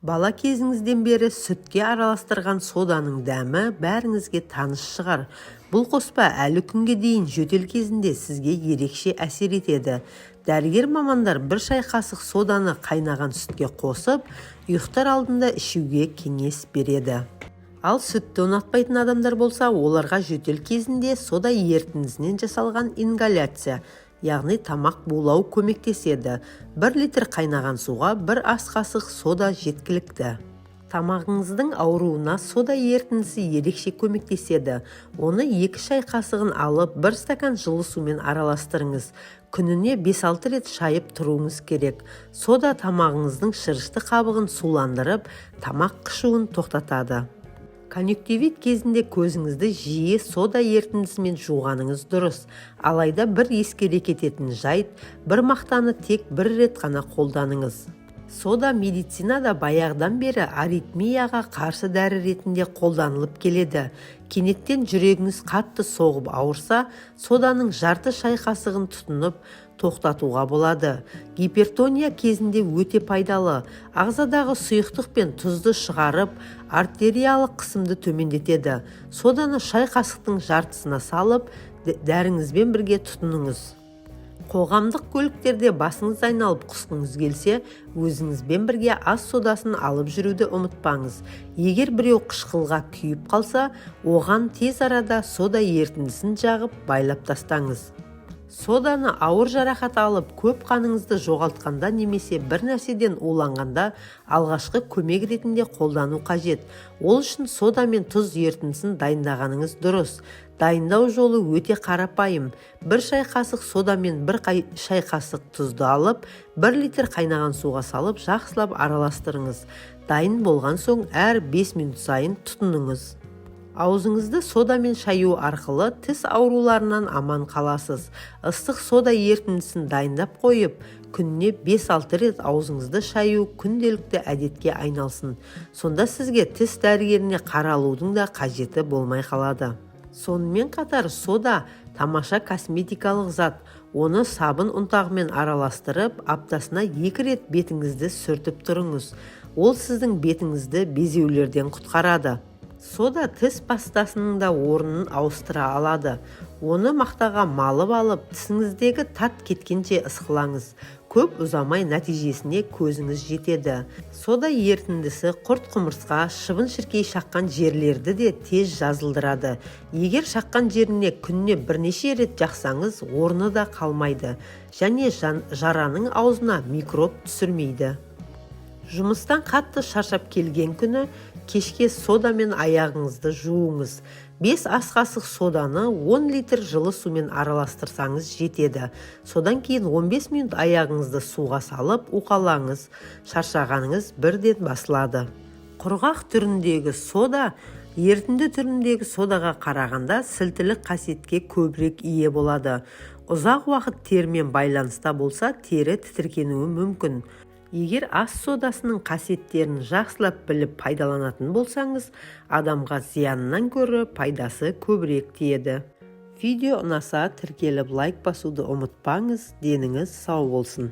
Бала кезіңізден бері сүтке араластырған соданың дәмі бәріңізге таныш шығар. Бұл қоспа әлі күнге дейін жөтел кезінде сізге ерекше әсер етеді. Дәрігер мамандар бір шай қасық соданы қайнаған сүтке қосып, ұйықтар алдында ішуге кеңес береді. Ал сүтті ұнатпайтын адамдар болса, оларға жөтел кезінде сода ерітіндісінен жасалған ингаляция, яғни тамақ булау көмектеседі. 1 литр қайнаған суға 1 ас қасық сода жеткілікті. Тамағыңыздың ауруына сода ерітіндісі ерекше көмектеседі. Оны 2 шай қасығын алып 1 стакан жылы сумен араластырыңыз. Күніне 5-6 рет шайып тұруыңыз керек. Сода тамағыңыздың шырышты қабығын суландырып, тамақ қышуын тоқтатады. Конъюнктивит кезінде көзіңізді жиі сода ерітіндісімен жуғаныңыз дұрыс. Алайда бір ескере кететін жайт, бір мақтаны тек 1 рет қана қолданыңыз. Сода медицинада баяғыдан бері аритмияға қарсы дәрі ретінде қолданылып келеді. Кенеттен жүрегіңіз қатты соғып ауырса, соданың жарты шай қасығын тұтынып тоқтатуға болады. Гипертония кезінде өте пайдалы. Ағзадағы сұйықтық пен тұзды шығарып, артериялық қысымды төмендетеді. Соданы шай қасықтың жартысына салып, дәріңізбен бірге тұтыныңыз. Қоғамдық көліктерде басыңыз айналып құсқыңыз келсе, өзіңізбен бірге ас содасын алып жүруді ұмытпаңыз. Егер біреу қышқылға күйіп қалса, оған тез арада сода ерітіндісін жағып байлап тастаңыз. Соданы ауыр жарақат алып, көп қаныңызды жоғалтқанда немесе бір нәрседен уланғанда алғашқы көмек ретінде қолдану қажет. Ол үшін сода мен тұз ерітіндісін дайындағаныңыз дұрыс. Дайындау жолы өте қарапайым. 1 шай қасық сода мен 1 шай қасық тұзды алып, 1 литр қайнаған суға салып, жақсылап араластырыңыз. Дайын болған соң әр 5 минут сайын тұтыныңыз. Аузыңызды содамен шаю арқылы тіс ауруларынан аман қаласыз. Ыстық сода ерітіндісін дайындап қойып, күніне 5-6 рет аузыңызды шаю күнделікті әдетке айналсын. Сонда сізге тіс дәрігеріне қаралудың да қажеті болмай қалады. Сонымен қатар сода тамаша косметикалық зат. Оны сабын ұнтағымен араластырып, аптасына 2 рет бетіңізді сүртіп тұрыңыз. Ол сіздің бетіңізді безеулерден құтқарады. Сода тіс пастасының да орнын ауыстыра алады. Оны мақтаға малып алып, тісіңіздегі тат кеткенше ысқылаңыз. Көп ұзамай нәтижесіне көзіңіз жетеді. Сода ерітіндісі құрт құмырсқа, шыбын шіркей шаққан жерлерді де тез жазылдырады. Егер шаққан жеріне күніне бірнеше рет жақсаңыз, орны да қалмайды. Және жараның аузына микроб түсірмейді. Жұмыстан қатты шаршап келген күні кешке содамен аяғыңызды жуыңыз. 5 ас қасық соданы 10 литр жылы сумен араластырсаңыз жетеді. Содан кейін 15 минут аяғыңызды суға салып уқалаңыз. Шаршағаныңыз бірден басылады. Құрғақ түріндегі сода ерітінді түріндегі содаға қарағанда сілтілік қасиетке көбірек ие болады. Ұзақ уақыт терімен байланыста болса, тері тітіркенуі мүмкін. Егер ас содасының қасиеттерін жақсылап біліп пайдаланатын болсаңыз, адамға зиянынан көрі пайдасы көбірек тиеді. Видео ұнаса тіркеліп лайк басуды ұмытпаңыз. Деніңіз сау болсын.